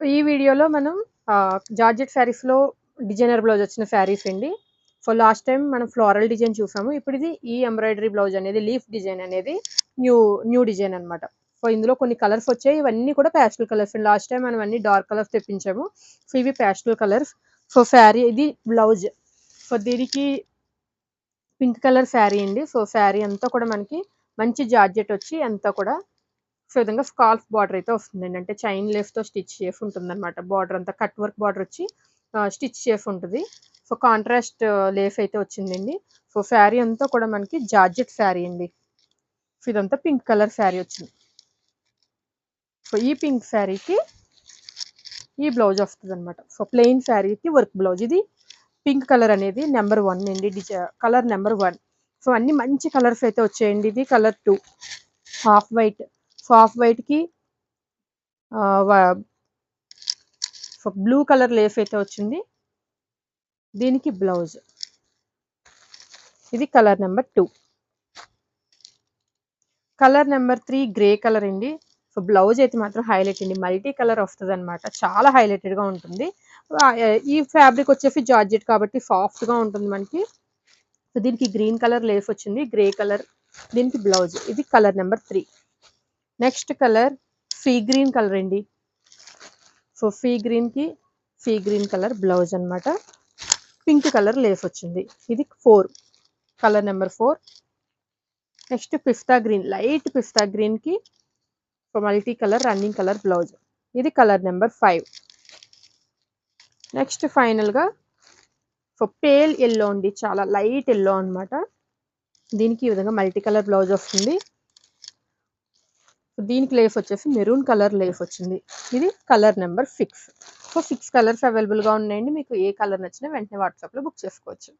ఈ వీడియోలో మనం జార్జెట్ శారీస్‌లో డిజైనర్ బ్లౌజ్ వచ్చిన శారీస్ అండి. సో, లాస్ట్ టైమ్ మనం ఫ్లోరల్ డిజైన్ చూసాము. ఇప్పుడు ఇది ఈ ఎంబ్రాయిడరీ బ్లౌజ్ అనేది లీఫ్ డిజైన్ అనేది న్యూ న్యూ డిజైన్ అనమాట. సో, ఇందులో కొన్ని కలర్స్ వచ్చాయి. ఇవన్నీ కూడా పేస్టల్ కలర్స్ అండి. లాస్ట్ టైమ్ మనం అన్ని డార్క్ కలర్స్ తెప్పించాము. సో, ఇవి పేస్టల్ కలర్స్. సో, శారీ ఇది బ్లౌజ్. సో, దీనికి పింక్ కలర్ శారీ అండి. సో, శారీ అంతా కూడా మనకి మంచి జార్జెట్ వచ్చి అంతా కూడా సో, ఈ విధంగా స్కార్ఫ్ బార్డర్ అయితే వస్తుందండి. అంటే చైన్ లేస్‌తో స్టిచ్ చేసి ఉంటుందన్నమాట. బార్డర్ అంతా కట్ వర్క్ బార్డర్ వచ్చి స్టిచ్ చేసి ఉంటది. సో, కాంట్రాస్ట్ లేస్ అయితే వచ్చిందండి. సో, శారీ అంతా కూడా మనకి జార్జెట్ శారీ అండి. సో, ఇదంతా పింక్ కలర్ శారీ వచ్చింది. సో, ఈ పింక్ శారీకి ఈ బ్లౌజ్ వస్తదన్నమాట. సో, ప్లెయిన్ శారీకి వర్క్ బ్లౌజ్. ఇది పింక్ కలర్ అనేది నెంబర్ 1 అండి. Colour number 1. సో, అన్ని మంచి కలర్స్ అయితే వచ్చాయండి. ఇది colour 2 half white. So, half వైట్‌కి వ సో, బ్లూ కలర్ లేస్ అయితే వచ్చింది. దీనికి బ్లౌజ్. ఇది colour number 2. Colour number 3 grey colour అండి. సో, బ్లౌజ్ అయితే మాత్రం హైలైట్ అండి. మల్టీ కలర్ వస్తదనమాట. చాలా హైలైటెడ్‌గా ఉంటుంది. ఈ ఫ్యాబ్రిక్ వచ్చేసి జార్జెట్ కాబట్టి సాఫ్ట్‌గా ఉంటుంది మనకి. సో, దీనికి గ్రీన్ కలర్ లేస్ వచ్చింది. గ్రే కలర్ దీనికి బ్లౌజ్. ఇది colour number 3. Next colour sea green colour అండి. So, sea green colour blouse అనమాట. పింక్ కలర్ లేస్ వచ్చింది. ఇది 4 కలర్ నెంబర్ 4. నెక్స్ట్ పిస్తా గ్రీన్, లైట్ పిస్తా గ్రీన్‌కి multi colour running colour blouse. ఇది కలర్ నెంబర్ 5. నెక్స్ట్ ఫైనల్‌గా పేల్ యెల్లో అండి. చాలా లైట్ యెల్లో అనమాట. దీనికి ఈ విధంగా మల్టీ కలర్ బ్లౌజ్ వస్తుంది. దీనికి లేస్ వచ్చేసి మెరూన్ కలర్ లేస్ వచ్చింది. ఇది కలర్ నెంబర్ 6. సో, 6 కలర్స్ అవైలబుల్‌గా ఉన్నాయండి. మీకు ఏ కలర్ నచ్చినా వెంటనే వాట్సాప్‌లో బుక్ చేసుకోవచ్చు.